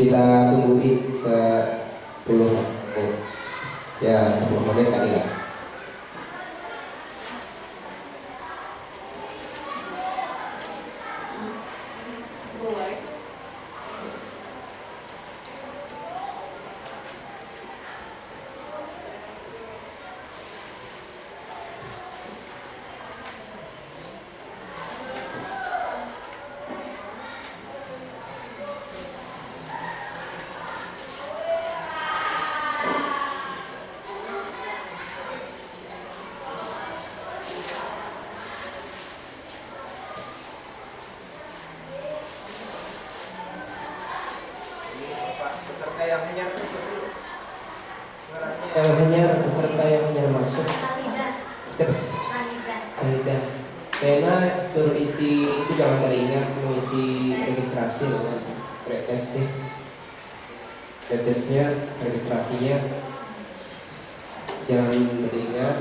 Kita tungguin 10 ya 10 menit kali ya. Peserta yang hanya masuk Salidah kayaknya suruh isi itu, jangan teringat mengisi registrasi pretest nih, pretestnya registrasinya jangan teringat.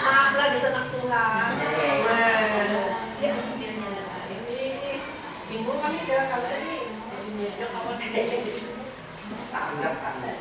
Maaf lah disenang Tuhan. Bingung kami kalau tadi jadi kawan tanda.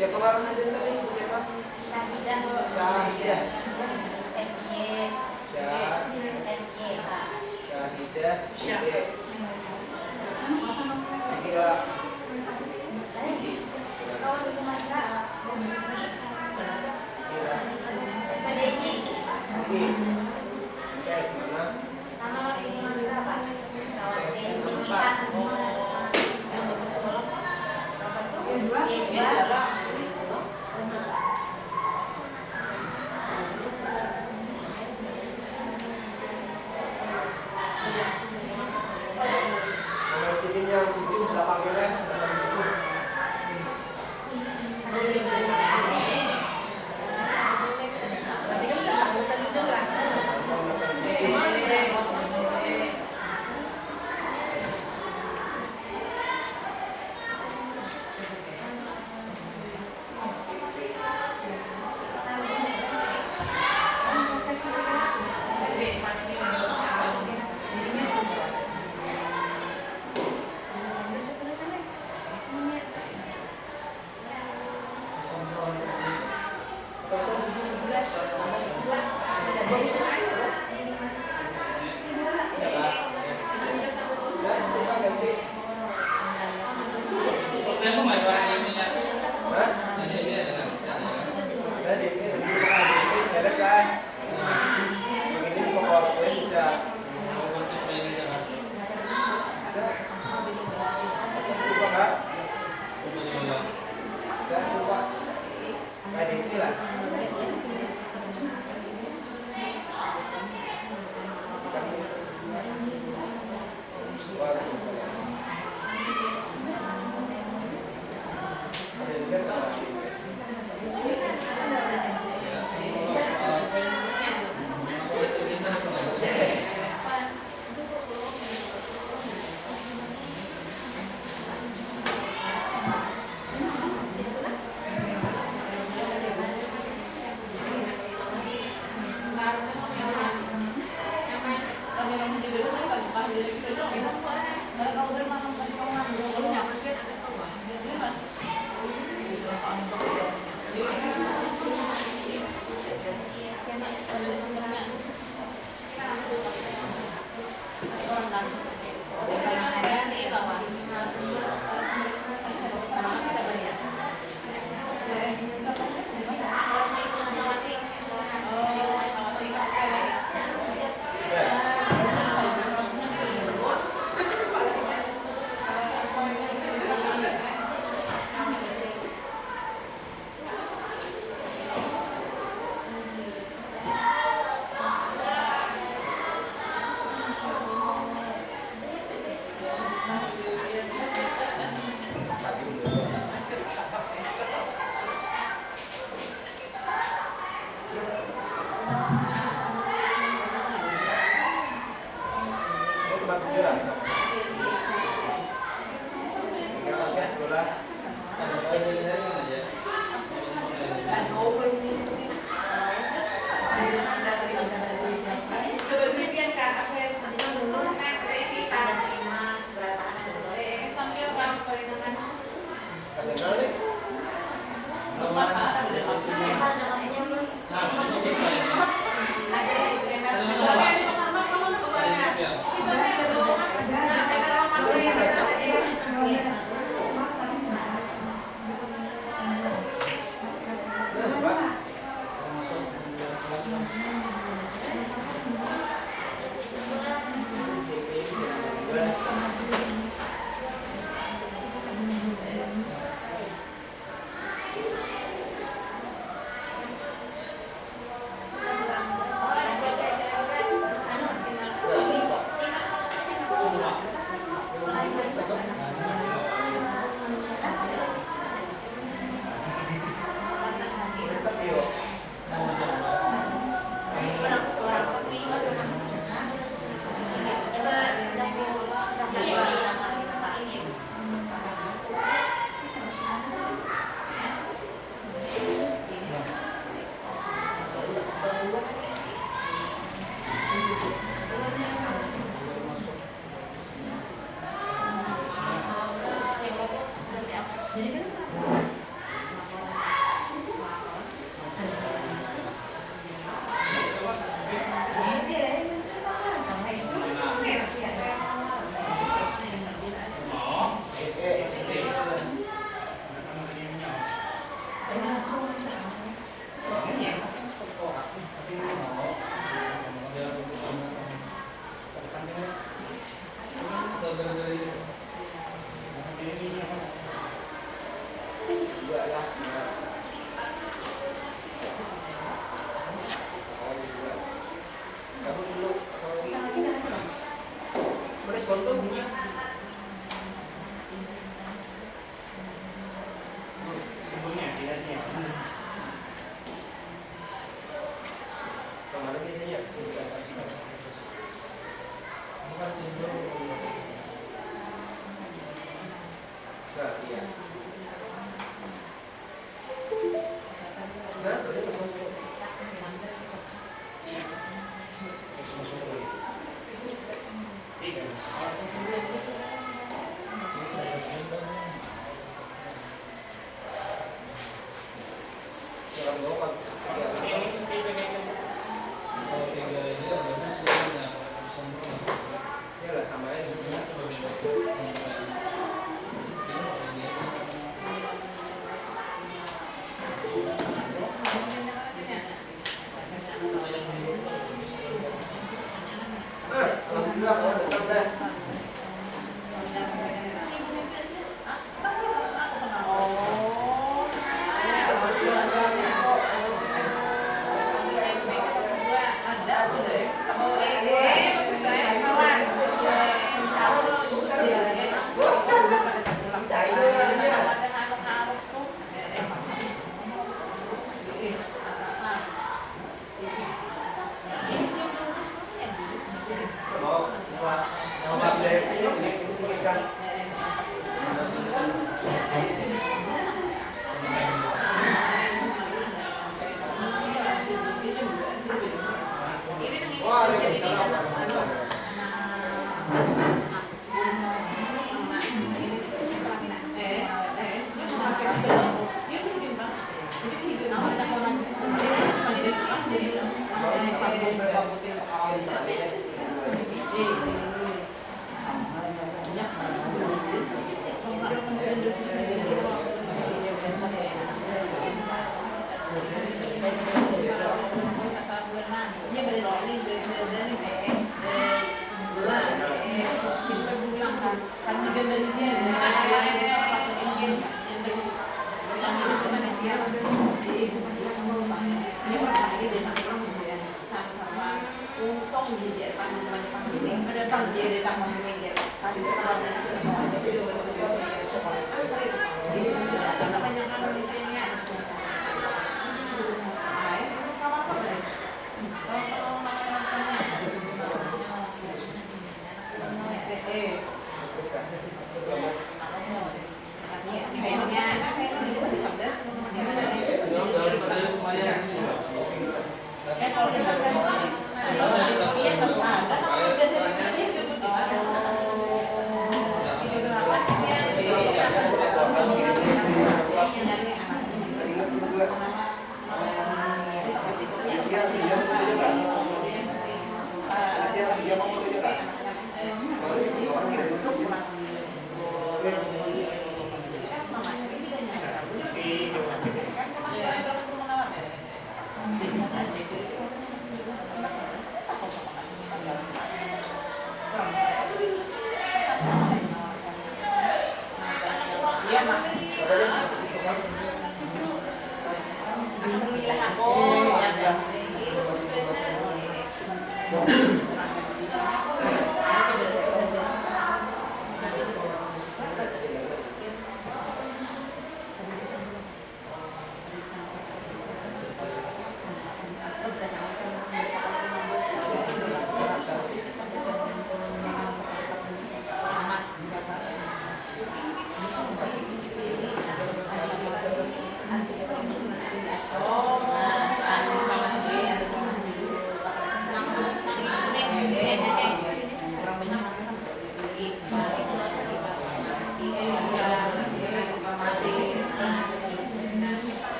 Siapa orang hadir tadi? Siapa? Syahidah. Syahidah. SY. SY Pak. Syahidah. Syahidah. Ini Kak. Kawan itu masak. ini. PS mana? Sama ini Mas Pak. Pesawat Indonesia. Yang bersekolah berapa tuh? Y2. Nomor sidin yang 7 belakangnya kan? Belakang itu. Dua ya. Kamu dulu merespon tuh bunyi. Sebelumnya tidak siap. Kemarin biasanya kita kasih bukan tidur. Nah, iya. Nah, berarti masuk. Tiga. Dalam doang. Ya lah sama aja. Alhamdulillah kalau tetap dah.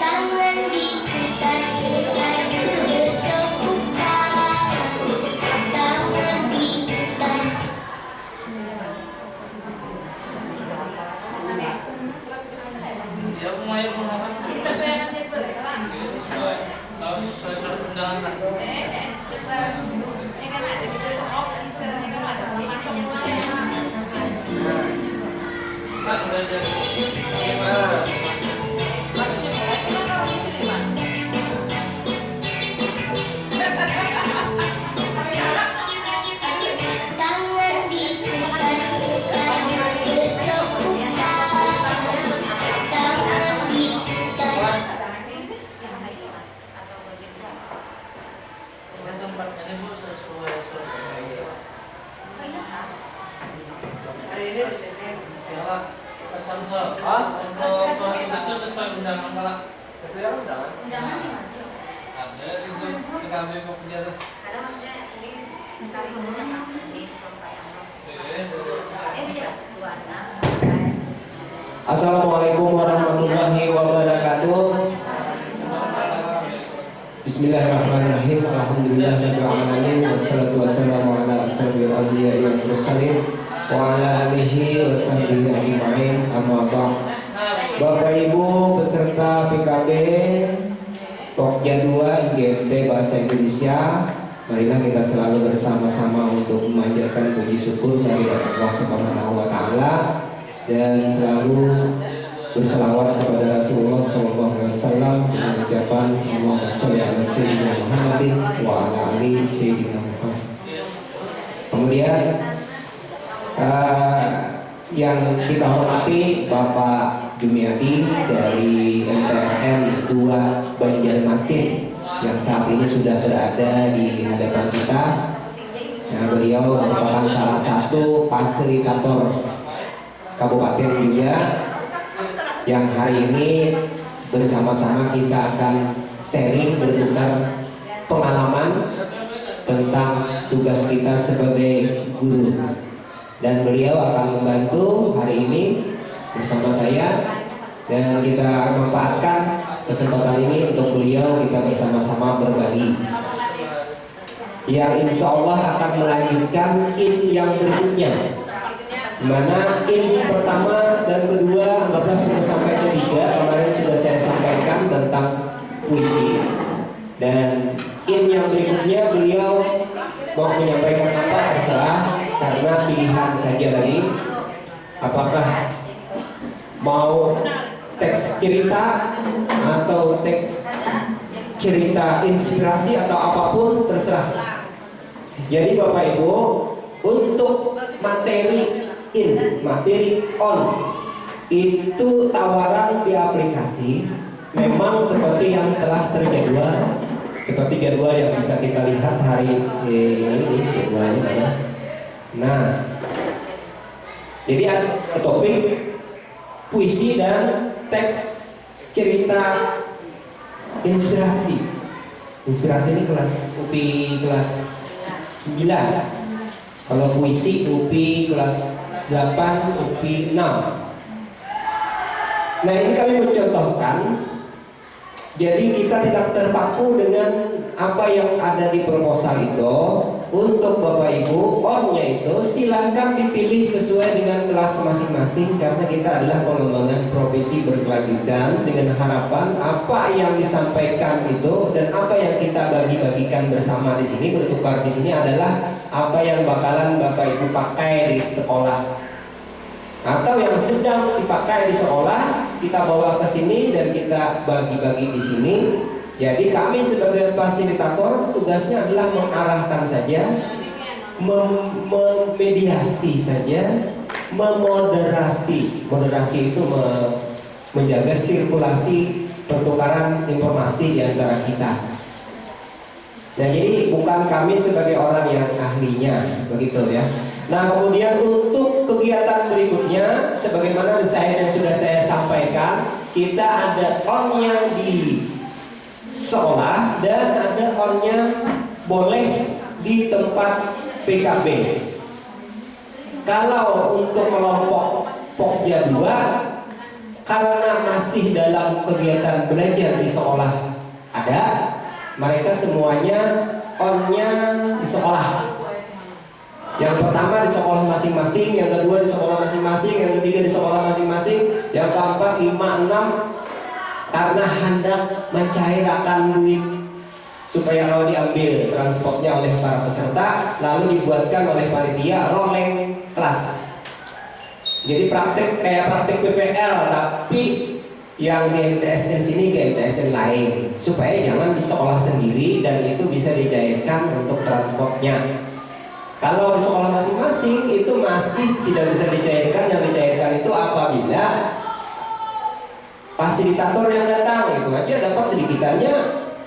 Tangan diputar-putar sesuai surat undangan lah. Ini kan ada gitu kok, ini kan ada masuk Nah, sudah jadi. Tangan diputar-putar bertepuk tangan diputar. Ini tempat ini bu sesuai surat undangan. Hari ini di sini. Yalah, Pak Samsul. Hah? Untuk surat tugasnya sesuai undangan Pak. Kesulitan undangan. Undangan di mana? Ada itu PKB kok kerja tuh. Karena maksudnya ini sekaligus sejak Mas Andi sampai Amro. Bicara kedua anak. Assalamualaikum warahmatullahi wabarakatuh. Bismillahirrahmanirrahim. Alhamdulillahirabbil alamin wassalatu wassalamu ala asyrofil anbiya'i wal mursalin wa ala alihi wa sahbihi ajma'in. Amma ba'd. Bapak Ibu peserta PKB Pokja 2 IGMT Bahasa Indonesia, marilah kita selalu bersama-sama untuk memanjatkan puji syukur dari Allah Subhanahu wa taala dan selalu berselawat kepada Rasulullah SAW dengan ucapan Allahumma sholli ala sayyidina Muhammadin wa ala ali sayyidina Muhammad. Kemudian yang kita hormati Bapak Jumiati dari MTSN 2 Banjarmasin yang saat ini sudah berada di hadapan kita. Nah, beliau merupakan salah satu fasilitator kabupaten juga yang hari ini bersama-sama kita akan sharing bertukar pengalaman tentang tugas kita sebagai guru, dan beliau akan membantu hari ini bersama saya, dan kita manfaatkan kesempatan ini untuk beliau kita bersama-sama berbagi yang insya Allah akan melanjutkan yang berikutnya, dimana pertama dan kedua anggaplah sudah sampai ketiga kemarin sudah saya sampaikan tentang puisi, dan yang berikutnya beliau mau menyampaikan apa terserah karena pilihan saja tadi, apakah mau teks cerita atau teks cerita inspirasi atau apapun terserah. Jadi Bapak Ibu, untuk materi on itu tawaran di aplikasi memang seperti yang telah terjadwal, seperti jadwal yang bisa kita lihat hari ini jadwalnya ada. Nah, jadi ada topik puisi dan teks cerita inspirasi. Inspirasi ini kelas UPI kelas 9. Kalau puisi UPI kelas 8, UPI 6. Nah, ini kami mencontohkan. Jadi kita tidak terpaku dengan apa yang ada di proposal itu. Untuk Bapak Ibu, onnya itu silahkan dipilih sesuai dengan kelas masing-masing, karena kita adalah pengembangan profesi berkelanjutan dengan harapan apa yang disampaikan itu dan apa yang kita bagi-bagikan bersama di sini, bertukar di sini adalah apa yang bakalan Bapak Ibu pakai di sekolah atau yang sedang dipakai di sekolah, kita bawa ke sini dan kita bagi-bagi di sini. Jadi kami sebagai fasilitator tugasnya adalah mengarahkan saja, memediasi saja, memoderasi. Moderasi itu menjaga sirkulasi pertukaran informasi di antara kita. Nah, jadi bukan kami sebagai orang yang ahlinya, begitu ya. Nah, kemudian untuk kegiatan berikutnya, sebagaimana desain yang sudah saya sampaikan, kita ada onnya di sekolah dan ada onnya boleh di tempat PKB. Kalau untuk kelompok Pokja 2, karena masih dalam kegiatan belajar di sekolah ada, mereka semuanya onnya di sekolah. Yang pertama di sekolah masing-masing, yang kedua di sekolah masing-masing, yang ketiga di sekolah masing-masing, yang keempat, 5, 6, karena hendak mencairkan duit supaya kalau diambil transportnya oleh para peserta lalu dibuatkan oleh panitia rolling kelas. Jadi kayak praktek PPL tapi yang di MTSN sini ke MTSN lain supaya jangan di sekolah sendiri dan itu bisa dicairkan untuk transportnya. Kalau di sekolah masing-masing itu masih tidak bisa dicairkan. Yang dicairkan itu apabila fasilitator yang datang itu aja dapat sedikitannya.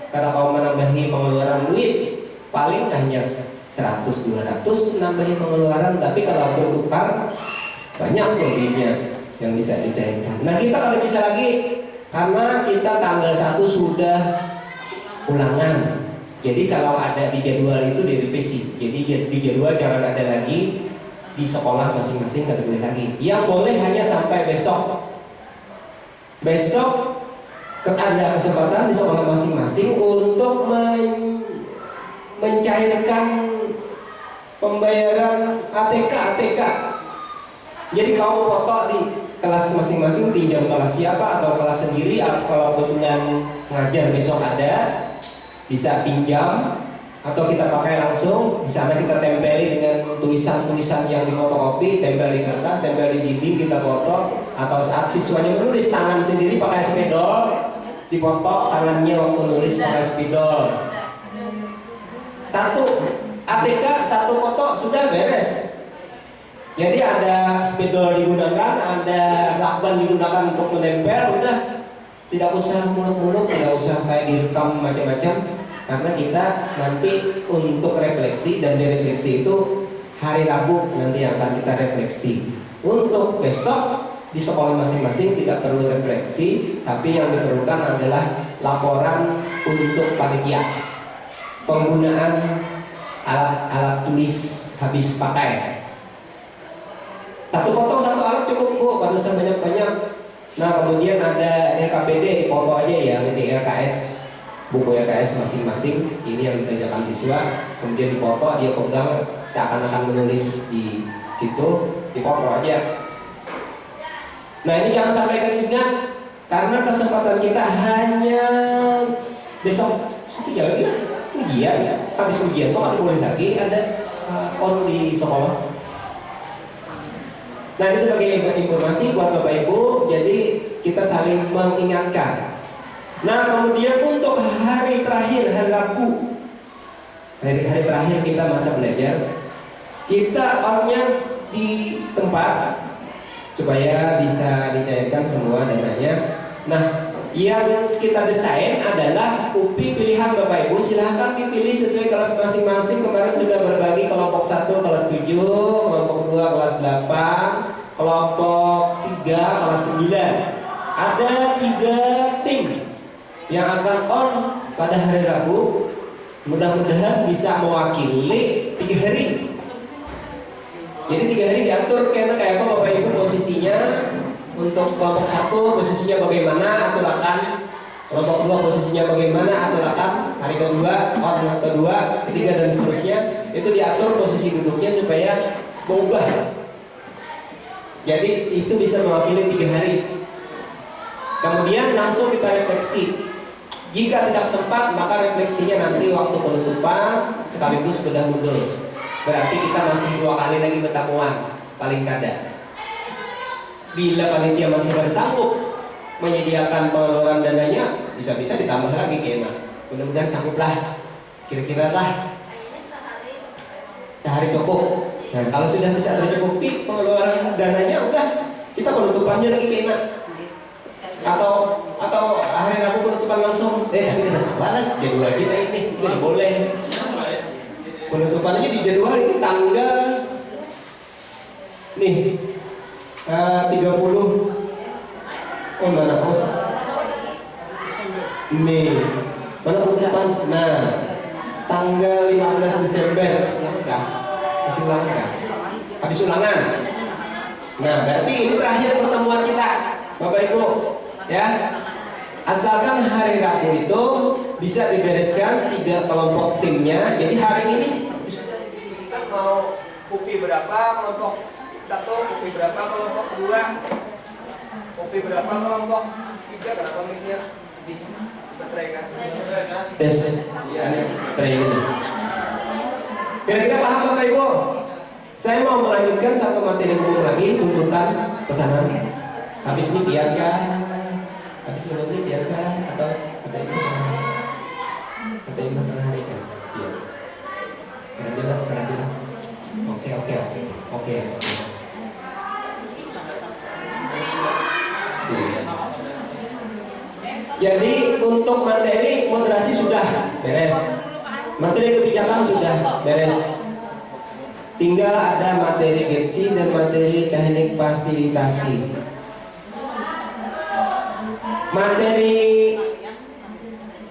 Karena kalau menambahi pengeluaran duit paling hanya 100-200 nambahi pengeluaran, tapi kalau bertukar banyak lebihnya yang bisa dicairkan. Nah kita kalau bisa lagi karena kita tanggal 1 sudah ulangan. Jadi kalau ada di jadwal itu direvisi. Jadi di jadwal jangan ada lagi di sekolah masing-masing, nggak boleh lagi. Yang boleh hanya sampai besok. Besok ada kesempatan di sekolah masing-masing untuk mencairkan pembayaran ATK. Jadi kalau foto di kelas masing-masing pinjam kelas siapa atau kelas sendiri, atau kalau kebetulan ngajar besok ada bisa pinjam atau kita pakai langsung. Di sana kita tempeli dengan tulisan-tulisan yang difotokopi, tempel di kertas, tempel di dinding, kita foto. Atau saat siswanya menulis tangan sendiri pakai spidol, dipoto tangannya waktu nulis pakai spidol. Satu ATK, satu foto sudah beres. Jadi ada spidol digunakan, ada lakban digunakan untuk menempel, udah tidak usah muluk-muluk, tidak usah kayak direkam macam-macam. Karena kita nanti untuk refleksi, dan direfleksi itu hari Rabu nanti akan kita refleksi. Untuk besok di sekolah masing-masing tidak perlu refleksi, tapi yang diperlukan adalah laporan untuk panitia. Penggunaan alat tulis habis pakai. Satu foto satu alat cukup kok, pada usah banyak-banyak. Nah kemudian ada LKPD, dipoto aja ya, nanti LKS, buku LKS masing-masing. Ini yang dikerjakan siswa, kemudian dipoto, dia pegang seakan-akan menulis di situ, dipoto aja. Nah ini jangan sampai keingat, karena kesempatan kita hanya besok ya, ujian. Habis ujian tuh kan boleh lagi ada on di sekolah. Nah ini sebagai informasi buat Bapak Ibu, jadi kita saling mengingatkan. Nah kemudian untuk hari terakhir, hari Rabu, hari terakhir kita masa belajar, kita onnya di tempat supaya bisa dicairkan semua dananya. Nah yang kita desain adalah UPI pilihan Bapak Ibu, silahkan dipilih sesuai kelas masing-masing. Kemarin sudah berbagi kelompok 1 kelas 7, kelompok 2 kelas 8, kelompok 3 kelas 9. Ada 3 tim yang akan on pada hari Rabu. Mudah-mudahan bisa mewakili 3 hari. Jadi 3 hari diatur karena kayak apa Bapak Ibu posisinya. Untuk kelompok 1 posisinya bagaimana, aturakan. Kelompok 2 posisinya bagaimana, aturakan. Hari kedua, on kedua, ketiga dan seterusnya. Itu diatur posisi duduknya supaya berubah. Jadi itu bisa mewakili 3 hari. Kemudian langsung kita refleksi. Jika tidak sempat, maka refleksinya nanti waktu penutupan sekaligus bedah mundur. Berarti kita masih 2 kali lagi pertemuan paling kada. Bila panitia masih bersanggup menyediakan pengeluaran dananya, bisa-bisa ditambah lagi kayaknya. Mudah-mudahan sanggup lah. Kira-kira lah sehari cukup. Nah kalau sudah bisa tercukupi pengeluaran dananya, udah kita penutupannya lagi kayaknya. Atau hari Rabu penutupan langsung. Tapi kita balas jadwal kita ini tidak boleh. Penutupannya di jadwal ini tanggal nih 30. Oh mana pos? Nih mana penutupan? Nah tanggal 15 Desember. Masih ulangan kan? Habis ulangan. Nah berarti ini terakhir pertemuan kita Bapak Ibu ya. Asalkan hari Rabu itu bisa dibereskan 3 kelompok timnya. Jadi hari ini sudah didiskusikan mau UPI berapa kelompok 1, UPI berapa kelompok 2, UPI berapa kelompok 3. Kenapa miknya baterai kan? Tes. Ya, ini baterai ini. Kira-kira paham Bapak Ibu? Saya mau melanjutkan satu materi umum lagi, tuntutan pesanan. Habis ini biarkan, habis ini biarkan, atau ada yang matahari kan? Iya. Jelas, jelas. Oke. Jadi untuk materi moderasi sudah beres, materi kebijakan sudah beres. Tinggal ada materi GETSI dan materi teknik fasilitasi. Materi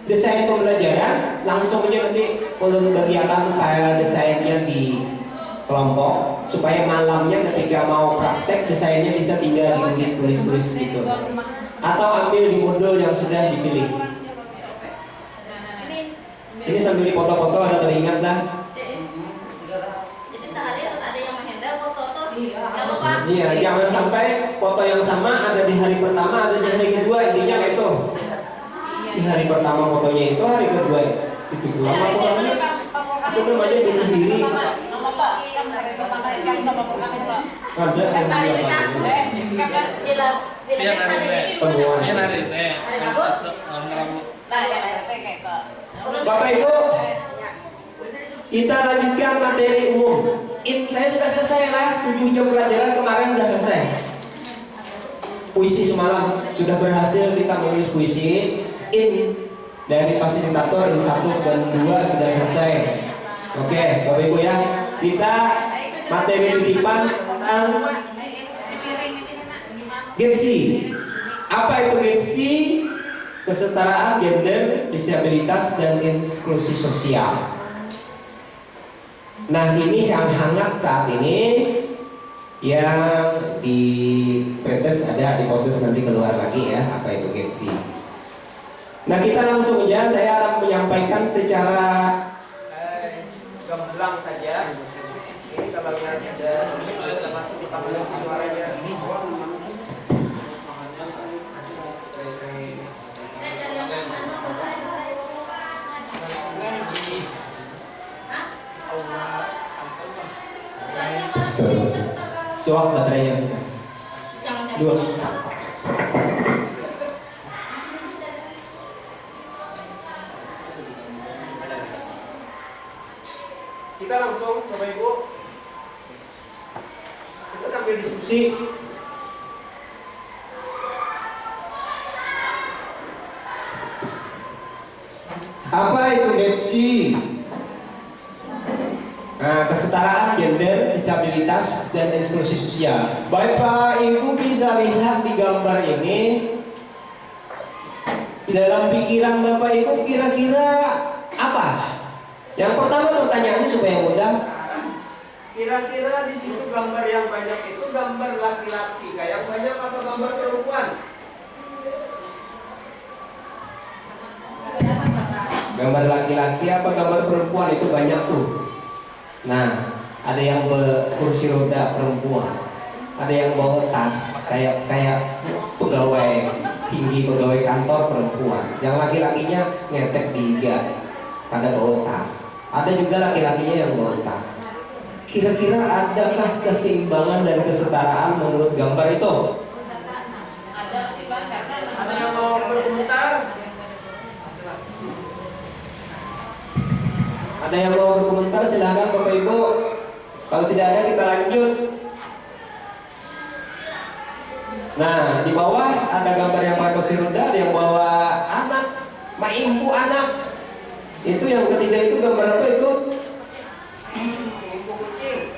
desain pembelajaran langsung aja nanti ulun bagikan file desainnya di kelompok supaya malamnya ketika mau praktek desainnya bisa tinggal ditulis gitu, atau ambil di modul yang sudah dipilih. Ini sambil foto-foto ada teringat lah. Jadi sehari harus ada yang menghandle foto-foto. Nggak lupa. Iya, jangan sampai foto yang sama ada di hari pertama, ada di hari kedua, intinya itu. Di hari pertama fotonya itu, hari kedua itu lama fotonya. Itu namanya bunuh diri. Ada Bapak Ibu, kita lanjutkan materi umum. Saya sudah selesai lah, 7 jam pelajaran kemarin sudah selesai. Puisi semalam sudah berhasil kita menulis puisi. Dari fasilitator 1 dan 2 sudah selesai. Oke, Bapak Ibu ya, kita materi titipan tentang GETSI. Apa itu GETSI? Kesetaraan gender, disabilitas, dan inklusi sosial. Nah, ini yang hangat saat ini, yang di pretest ada, di proses nanti keluar lagi ya, apa itu GETSI. Nah, kita langsung aja, saya akan menyampaikan secara gamblang saja. Ini kabarnya ada masuk di panggilan suaranya. Soal baterainya kita. 2. Kita langsung Bapak Ibu, kita sambil diskusi. Apa itu GETSI? Nah, kesetaraan gender, disabilitas, dan inklusi sosial. Bapak Ibu bisa lihat di gambar ini. Di dalam pikiran Bapak Ibu kira-kira apa? Yang pertama pertanyaannya supaya mudah. Kira-kira di situ gambar yang banyak itu gambar laki-laki kayak banyak atau gambar perempuan? Gambar laki-laki apa gambar perempuan itu banyak tuh. Nah, ada yang berkursi roda perempuan, ada yang bawa tas kayak pegawai tinggi, pegawai kantor perempuan. Yang laki-lakinya ngetek di iga, kada bawa tas. Ada juga laki-lakinya yang bawa tas. Kira-kira adakah keseimbangan dan kesetaraan menurut gambar itu? Ada yang mau berkomentar? Ada yang mau berkomentar silahkan Bapak Ibu. Kalau tidak ada kita lanjut. Nah, di bawah ada gambar yang pakai kursi roda, ada yang bawa anak, maimpu anak. Itu yang ketiga itu gambar apa itu? Ibu kucing.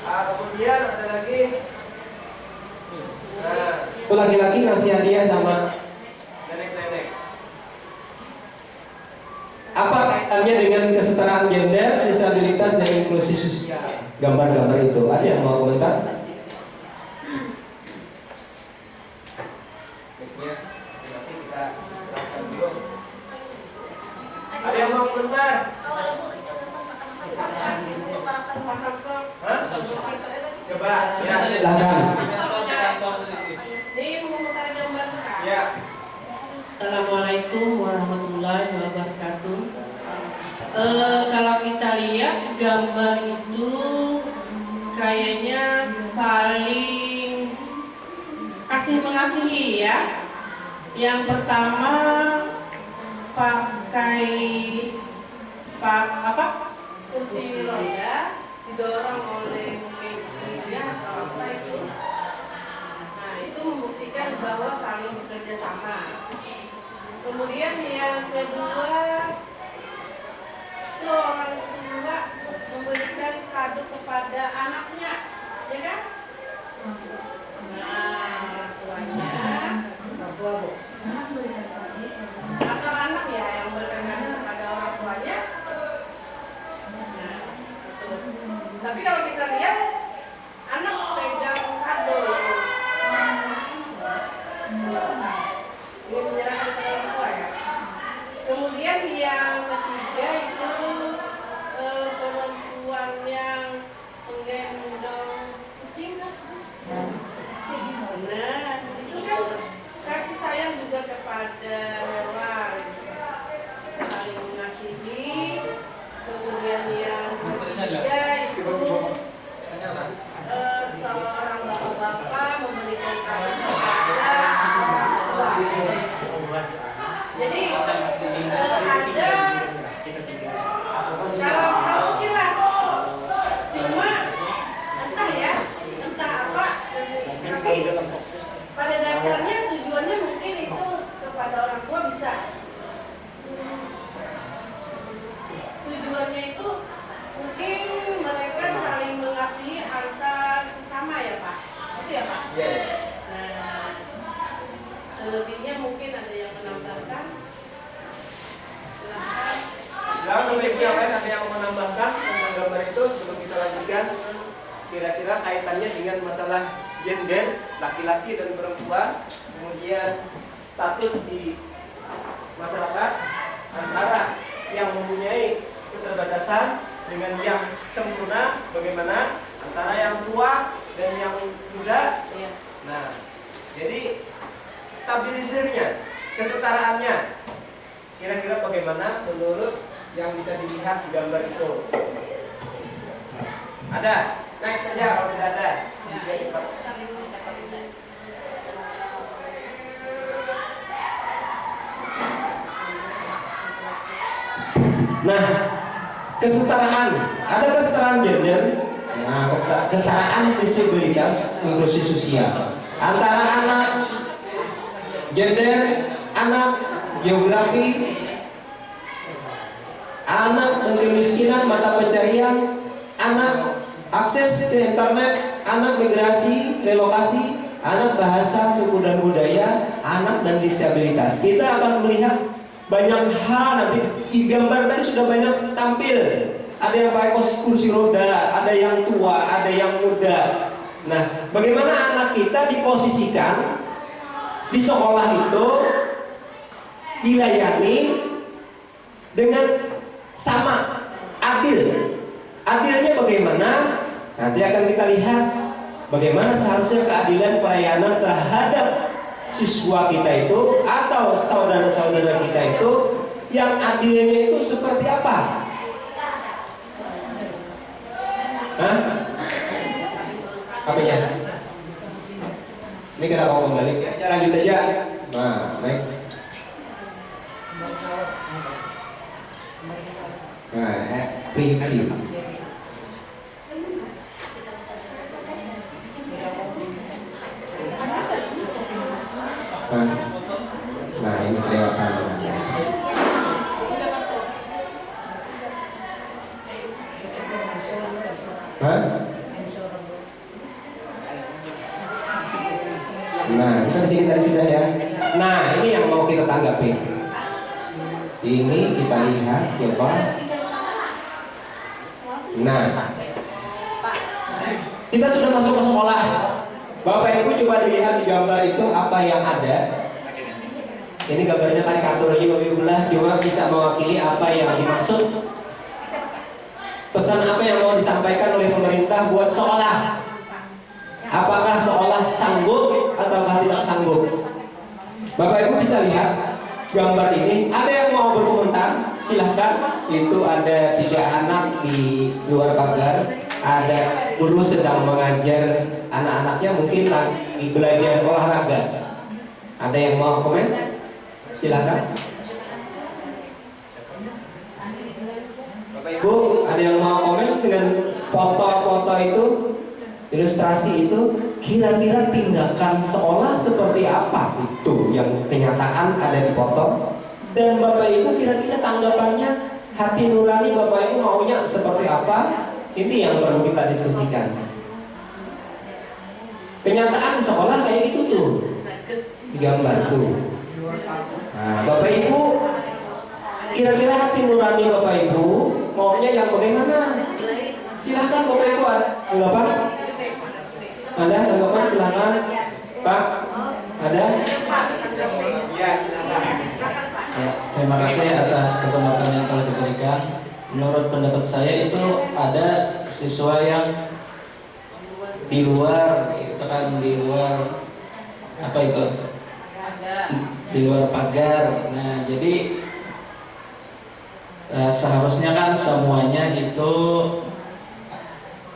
Kemudian ada lagi. Nah, Itu laki-laki ngasih hadiah sama. nenek-nenek. Apa kaitannya dengan kesetaraan gender, disabilitas, dan inklusi sosial? Gambar-gambar itu. Ada yang mau komentar? Nanti kita istirahatkan dulu. Ada yang mau komentar? Hah? Coba, ya. Silahkan. Ya. Assalamualaikum warahmatullahi wabarakatuh. Kalau kita lihat gambar itu kayaknya saling kasih mengasihi ya. Yang pertama pakai kursi roda didorong oleh mungkin istrinya atau apa itu. Nah itu membuktikan bahwa saling bekerja sama. Kemudian yang kedua itu orang tua memberikan kado kepada anaknya, ya kan? Nah orang tuanya atau anak ya yang memberikan kado kepada orang tuanya. Nah, itu. Tapi kalau kita lihat anak pegang kado itu ingin menyerahkan kepada orang tua ya. Kemudian yang ketiga itu perempuan yang menggendong kucing. Nah, itu kan kasih sayang juga kepada hewan, saling mengasihi. Kemudian yang ketiga itu seorang bapak-bapak memberikan kado kepada orang tua. Jadi ada kalau sekilas cuma entah ya, entah apa, tapi pada dasarnya tujuannya mungkin itu kepada orang tua bisa. Tujuannya itu mungkin mereka saling mengasihi antar sesama ya Pak. Itu ya Pak? Iya. Nah, selebihnya mungkin ada yang menambahkan. Silakan. Silakan memiliki yang lain, ada yang mau menambahkan tentang gambar itu sebelum kita lanjutkan. Kira-kira kaitannya dengan masalah gender, laki-laki dan perempuan, kemudian status di masyarakat antara yang mempunyai keterbatasan dengan yang sempurna, bagaimana antara yang tua dan yang muda. Iya. Nah, jadi stabilisirnya, kesetaraannya, kira-kira bagaimana menurut yang bisa dilihat di gambar itu? Ada? Next saja kalau tidak ada. Tiga, empat. Nah, kesetaraan, ada kesetaraan gender, nah kesetaraan disabilitas, inklusi sosial antara anak, gender, anak, geografi, anak dan kemiskinan, mata pencarian, anak, akses ke internet, anak migrasi, relokasi, anak bahasa, suku dan budaya, anak dan disabilitas. Kita akan melihat banyak hal nanti di gambar tadi sudah banyak tampil. Ada yang pakai kursi roda, ada yang tua, ada yang muda. Nah, bagaimana anak kita diposisikan di sekolah itu dilayani dengan sama, adil. Adilnya bagaimana? Nanti akan kita lihat bagaimana seharusnya keadilan pelayanan terhadap siswa kita itu atau saudara-saudara kita itu, yang adilnya itu seperti apa? Hah? Apanya? Ini kita mau kembali. Lanjut aja. Nah, next. Nah, preview. Nah, ini kelewatan. Hah? Nah, kita kesini tadi sudah ya. Nah, ini yang mau kita tanggapi. Ini kita lihat coba. Nah, kita sudah masuk ke sekolah. Bapak Ibu coba dilihat di gambar itu apa yang ada. Ini gambarnya karikatur aja Bapak Ibu lah, cuma bisa mewakili apa yang dimaksud. Pesan apa yang mau disampaikan oleh pemerintah buat sekolah? Apakah sekolah sanggup ataukah tidak sanggup? Bapak Ibu bisa lihat gambar ini. Ada yang mau berkomentar? Silahkan. Itu ada 3 anak di luar pagar. Ada guru sedang mengajar anak-anaknya, mungkin lagi belajar olahraga. Ada yang mau komen? Silahkan. Bapak Ibu, ada yang mau komen dengan foto-foto itu, ilustrasi itu? Kira-kira tindakan seolah seperti apa itu yang kenyataan ada di foto? Dan Bapak Ibu kira-kira tanggapannya, hati nurani Bapak Ibu maunya seperti apa? Ini yang perlu kita diskusikan. Kenyataan di sekolah kayak gitu tuh, digambar tuh. Nah, Bapak Ibu, kira-kira hati nurani Bapak Ibu maunya yang bagaimana? Silahkan Bapak Ibu, tanggapan? Ada tanggapan? Silahkan Pak. Ada? Ya, silakan. Ya, terima kasih atas kesempatan yang telah diberikan. Menurut pendapat saya itu ada siswa yang di luar, itu kan di luar apa itu? Di luar pagar. Nah, jadi seharusnya kan semuanya itu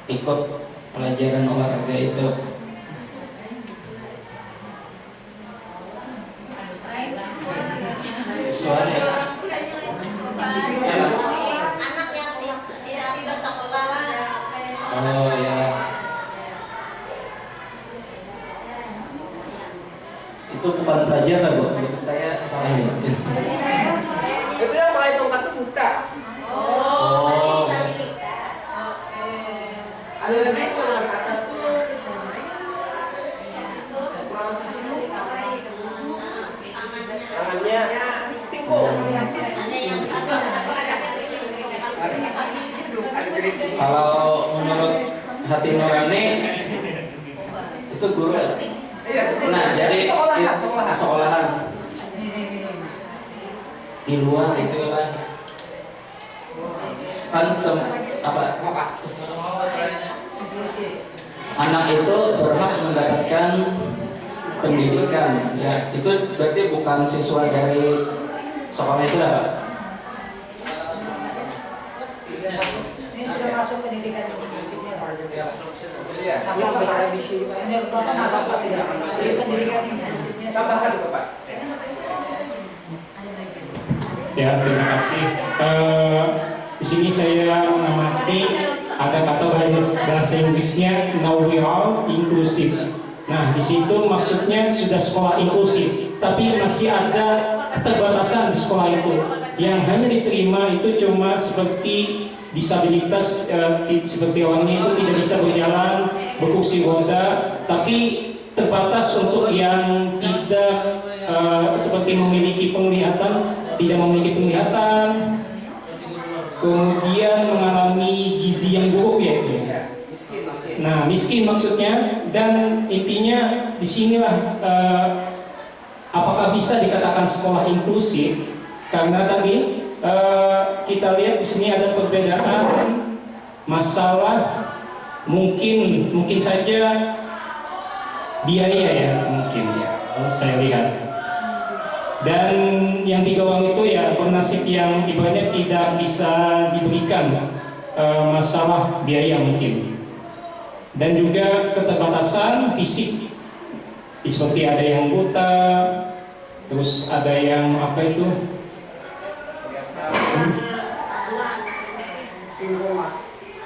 ikut pelajaran olahraga itu. Siswanya. Anak yang tidak bersekolah Oh ya. Itu bukan pelajar lah Bu, menurut saya salah ya. Itu yang pakai tongkat itu buta. Oh. Ada lagi yang ke atas tuh. Kurang sini. Tangannya tingkul. Kalau menurut hati nurani itu guru ya? Iya. Nah, jadi sekolahan. sekolahan di luar itu kan anak itu berhak mendapatkan pendidikan ya, itu berarti bukan siswa dari sekolah itu lah Pak. Ini sudah masuk pendidikan Iya. ini Bapak masuk pendidikan ini. Tambahkan Bapak. Ya, terima kasih. Di sini saya mengamati ada kata bahasa Inggrisnya "Now we are inclusive". Nah, di situ maksudnya sudah sekolah inklusif, tapi masih ada keterbatasan di sekolah itu. Yang hanya diterima itu cuma seperti disabilitas, seperti orangnya itu tidak bisa berjalan, berkursi roda, tapi terbatas untuk yang tidak seperti memiliki penglihatan, tidak memiliki penglihatan, kemudian mengalami gizi yang buruk ya itu. Nah, miskin maksudnya, dan intinya disinilah apakah bisa dikatakan sekolah inklusif? Karena tadi kita lihat di sini ada perbedaan masalah mungkin saja biaya ya, mungkin ya saya lihat. Dan yang 3 orang itu ya bernasib yang ibaratnya tidak bisa diberikan masalah biaya mungkin. Dan juga keterbatasan fisik, seperti ada yang buta, terus ada yang apa itu?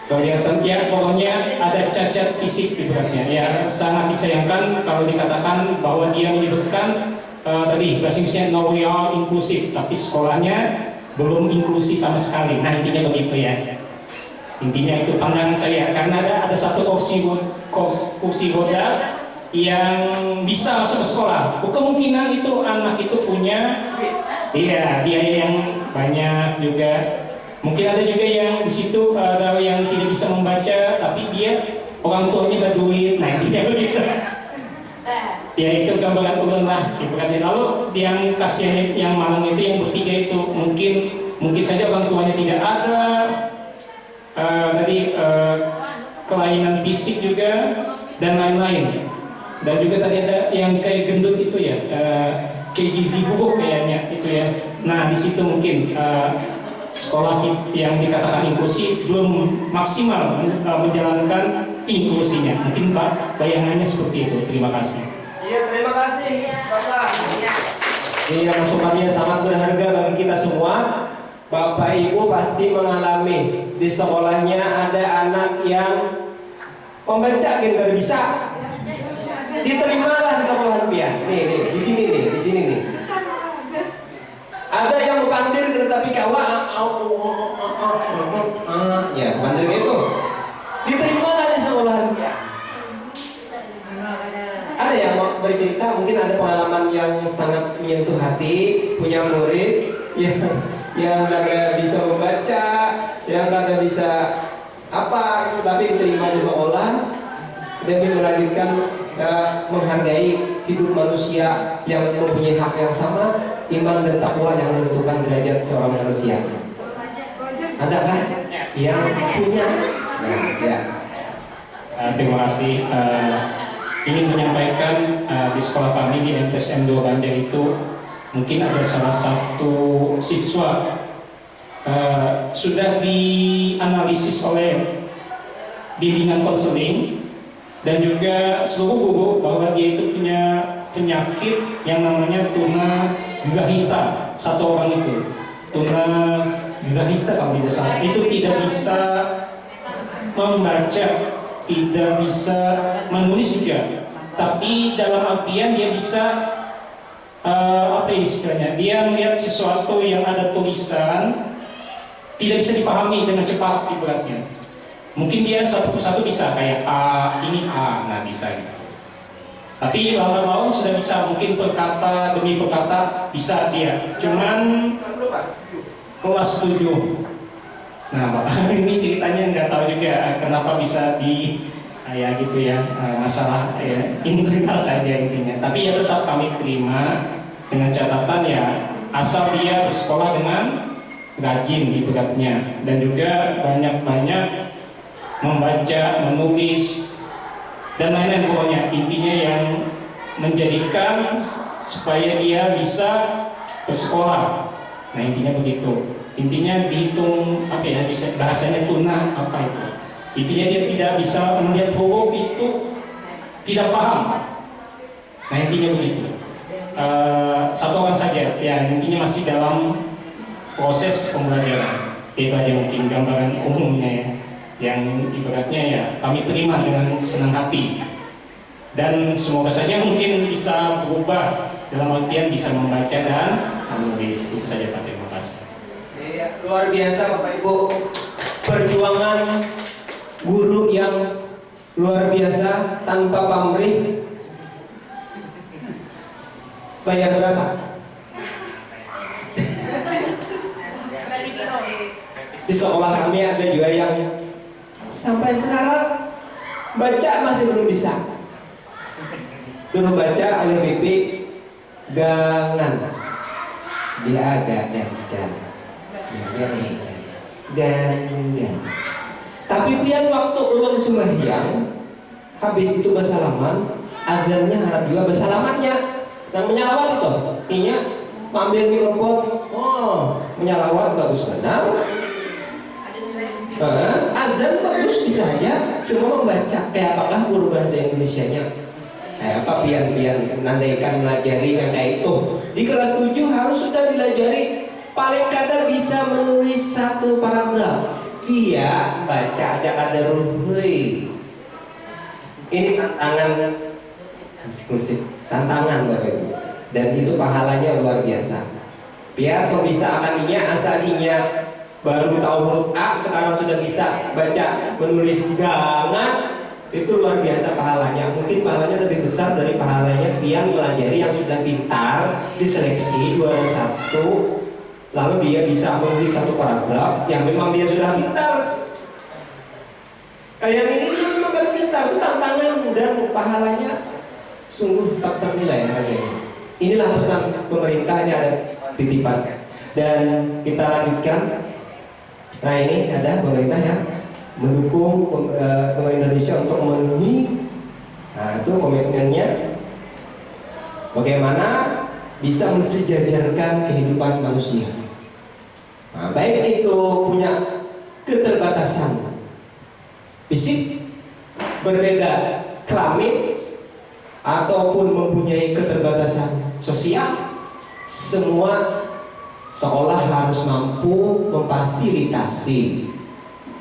Kelihatan ya, pokoknya ada cacat fisik ibaratnya. Ya sangat disayangkan kalau dikatakan bahwa dia menyebutkan tadi bahasa Inggrisnya "Now we are inclusive", tapi sekolahnya belum inklusi sama sekali. Nah, intinya begitu ya. Intinya itu pandangan saya, karena ada satu kursi roda yang bisa masuk ke sekolah. Kemungkinan itu anak itu punya biaya yang banyak juga. Mungkin ada juga yang di situ ada yang tidak bisa membaca, tapi dia orang tuanya berduit. Nah, intinya begitu. Ya itu gambaran ulun lah. Lalu yang kasihan yang malang itu yang bertiga itu mungkin saja orang tuanya tidak ada. Tadi kelainan fisik juga dan lain-lain. Dan juga tadi ada yang kayak gendut itu ya, kayak gizi buruk kayaknya itu ya. Nah di situ mungkin sekolah yang dikatakan inklusi belum maksimal menjalankan inklusinya. Mungkin Pak bayangannya seperti itu. Terima kasih. Iya, terima kasih Bapak. Ini masukannya sangat berharga bagi kita semua. Bapak Ibu pasti mengalami di sekolahnya ada anak yang membaca gitu bisa. Diterimalah di sekolah pian. Nih, di sini nih. Ada yang pandir tetapi kawa ya pandir itu. Diterimalah di sekolah pian. Ada yang mau bercerita, mungkin ada pengalaman yang sangat menyentuh hati, punya murid yang kagak bisa membaca, yang kagak bisa apa itu, tapi diterima di sekolah demi melanjutkan menghargai hidup manusia yang mempunyai hak yang sama, iman dan takwa yang menentukan derajat seorang manusia. Adakah yang punya? Nah, ya. Terima kasih. Ingin menyampaikan di sekolah kami di MTSM 2 Banjar itu mungkin ada salah satu siswa sudah dianalisis oleh bimbingan konseling dan juga seluruh guru bahwa dia itu punya penyakit yang namanya tunagrahita. Satu orang itu tunagrahita kalau tidak salah, itu tidak bisa membaca, tidak bisa menulis juga, tapi dalam artian dia bisa apa istilahnya, dia melihat sesuatu yang ada tulisan tidak bisa dipahami dengan cepat ibaratnya. Mungkin dia satu persatu bisa kayak A, ini A, nah bisa gitu. Tapi lawan-lawan sudah bisa, mungkin perkata demi perkata bisa dia. Cuman kelas 7. Nah Pak, ini ceritanya nggak tahu juga kenapa bisa ya gitu ya, masalah ya, internal saja intinya. Tapi ya tetap kami terima dengan catatan ya asal dia bersekolah dengan rajin ibaratnya dan juga banyak-banyak membaca, menulis dan lain-lain, pokoknya intinya yang menjadikan supaya dia bisa bersekolah. Nah intinya begitu. Intinya dihitung apa ya, bisa bahasanya tuna apa itu. Intinya dia tidak bisa melihat huruf itu, tidak paham. Nah intinya begitu. Satu orang saja, ya intinya masih dalam proses pembelajaran. Itu aja mungkin gambaran umumnya ya, yang ibaratnya ya kami terima dengan senang hati. Dan semoga saja mungkin bisa berubah dalam artian bisa membaca dan menulis. Itu saja Pak, terima kasih. Ya, luar biasa Bapak Ibu, perjuangan guru yang luar biasa tanpa pamrih. Bayar berapa? Di sekolah kami ada juga yang sampai sekarang baca masih belum bisa. Dulu baca oleh BP gangan, dia agak dan tapi pian waktu ulun sembahyang habis itu bersalaman, azannya harap juga bersalamannya dan menyalawat itu intinya mengambil mikrofon, menyalawat bagus benar, azan bagus bisa aja, cuma membaca kayak apakah guru bahasa Indonesianya kayak apa pian menandaikan melajari yang kayak itu. Di kelas 7 harus sudah dilajari paling kada bisa menulis satu paragraf. Iya, baca aja kada ruhui. Ini tantangan eksklusif, tantangan Bapak Ibu. Dan itu pahalanya luar biasa. Biar pembisa akan inya, asal inya baru tahu huruf A, sekarang sudah bisa baca menulis gangan. Itu luar biasa pahalanya. Mungkin pahalanya lebih besar dari pahalanya pian melajari yang sudah pintar, diseleksi juara 1, lalu dia bisa menulis satu paragraf yang memang dia sudah pintar. Kayak ini dia memang baru pintar, itu tantangan dan pahalanya sungguh tak ternilai harganya. Inilah pesan pemerintah, ini ada titipan. Dan kita lanjutkan. Nah ini ada pemerintah ya, mendukung pemerintah Indonesia untuk memenuhi, nah itu komitmennya. Bagaimana bisa mensejajarkan kehidupan manusia. Nah, baik itu punya keterbatasan fisik, berbeda kelamin, ataupun mempunyai keterbatasan sosial, semua sekolah harus mampu memfasilitasi.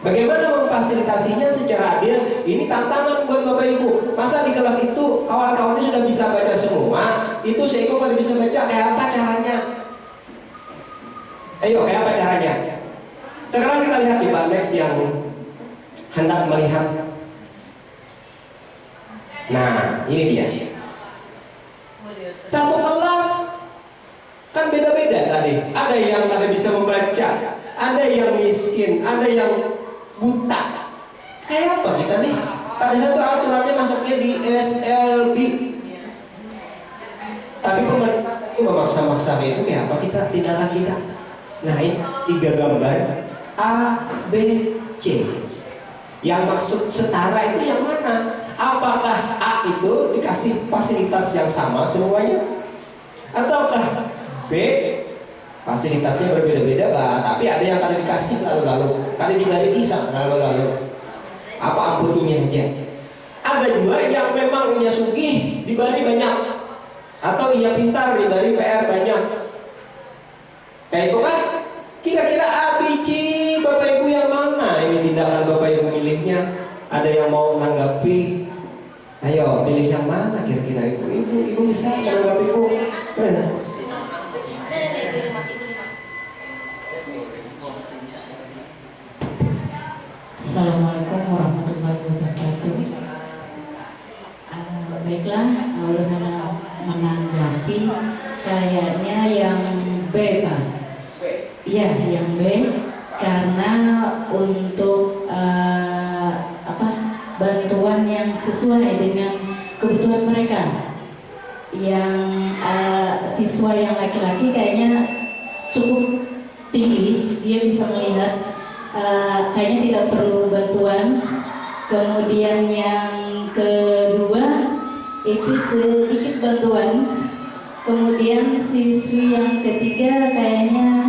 Bagaimana memfasilitasinya secara adil? Ini tantangan buat Bapak Ibu. Masa di kelas itu kawan-kawannya sudah bisa baca semua, itu Seiko pada bisa baca, kayak apa caranya? Ayo, kayak apa caranya? Sekarang kita lihat di Pak Next yang hendak melihat. Nah, ini dia. Satu kelas kan beda-beda tadi. Ada yang kada bisa membaca, ada yang miskin, ada yang buta. Kayak apa kita nih? Padahal itu aturannya masuknya di SLB. Tapi pemerintah ini memaksa-maksa itu, kayak apa kita tindakan kita? Nah, ini 3 gambar A, B, C. Yang maksud setara itu yang mana? Apakah A itu dikasih fasilitas yang sama semuanya? Ataukah B fasilitasnya berbeda-beda, tapi ada yang kada dikasih lalu-lalu, kada diberi kisah lalu-lalu. Apa ampuninya aja? Ada juga yang memang ia sugih diberi banyak, atau ia pintar diberi PR banyak. Kayak itu kan? Kira-kira A, B, C, Bapak Ibu yang mana ini tindakan Bapak Ibu milihnya? Ada yang mau menanggapi? Ayo, pilih yang mana kira-kira Ibu? Ibu bisa menanggapi Ibu? Assalamualaikum warahmatullahi wabarakatuh. Baiklah, ulun menanggapi kayaknya yang B, Pak. Iya, yang B, karena untuk bantuan yang sesuai dengan kebutuhan mereka. Yang siswa yang laki-laki kayaknya cukup tinggi, dia bisa melihat kayaknya tidak perlu bantuan. Kemudian yang kedua itu sedikit bantuan. Kemudian siswi yang ketiga kayaknya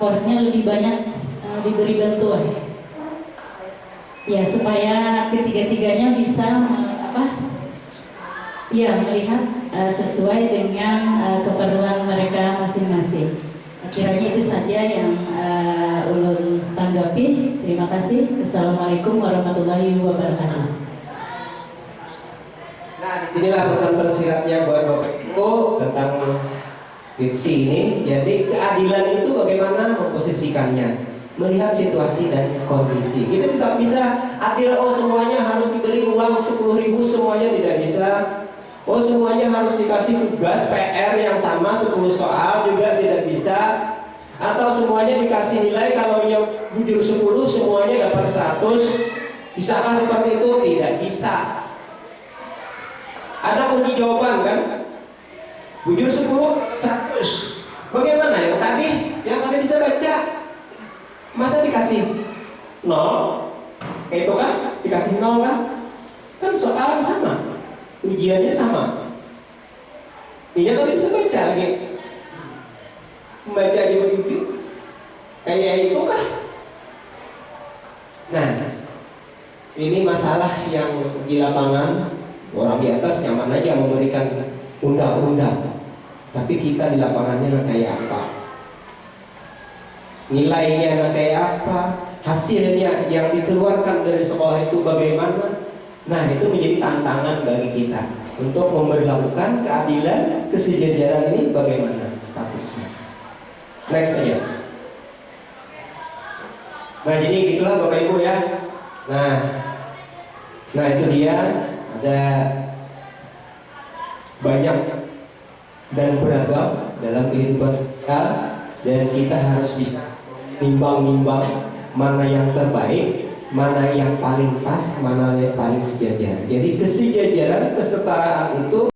posnya lebih banyak diberi bantuan. Ya, supaya ketiga-tiganya bisa melihat sesuai dengan keperluan mereka masing-masing. Kiranya itu saja yang ulun tanggapi. Terima kasih. Assalamualaikum warahmatullahi wabarakatuh. Nah, disinilah pesan tersiratnya buat Bapak Ibu tentang diksi ini. Jadi keadilan itu bagaimana memposisikannya, melihat situasi dan kondisi. Kita tidak bisa adil, oh semuanya harus diberi uang 10.000, semuanya tidak bisa. Oh semuanya harus dikasih tugas PR yang sama 10 soal, juga tidak bisa. Atau semuanya dikasih nilai, kalau yang bujur 10 semuanya dapat 100. Bisakah seperti itu? Tidak bisa. Ada kunci jawaban kan? Bujur 10, 100. Bagaimana yang tadi bisa baca? Masa dikasih 0? Kayak itu kan? Dikasih 0 kan? Kan soal sama, ujiannya sama. Dia tadi bisa baca lagi, membaca aja begitu, kayak itu kan? Nah, ini masalah yang di lapangan. Orang di atas nyaman aja memberikan undang-undang, tapi kita di lapangannya kayak apa? Nilainya kayak apa? Hasilnya yang dikeluarkan dari sekolah itu bagaimana? Nah, itu menjadi tantangan bagi kita untuk memberlakukan keadilan, kesejajaran ini bagaimana statusnya. Next aja. Nah, jadi gitulah Bapak Ibu ya. Nah itu dia, ada banyak dan beragam dalam kehidupan sosial, dan kita harus bisa nimbang-nimbang mana yang terbaik, mana yang paling pas, mana yang paling sejajar. Jadi kesejajaran, kesetaraan itu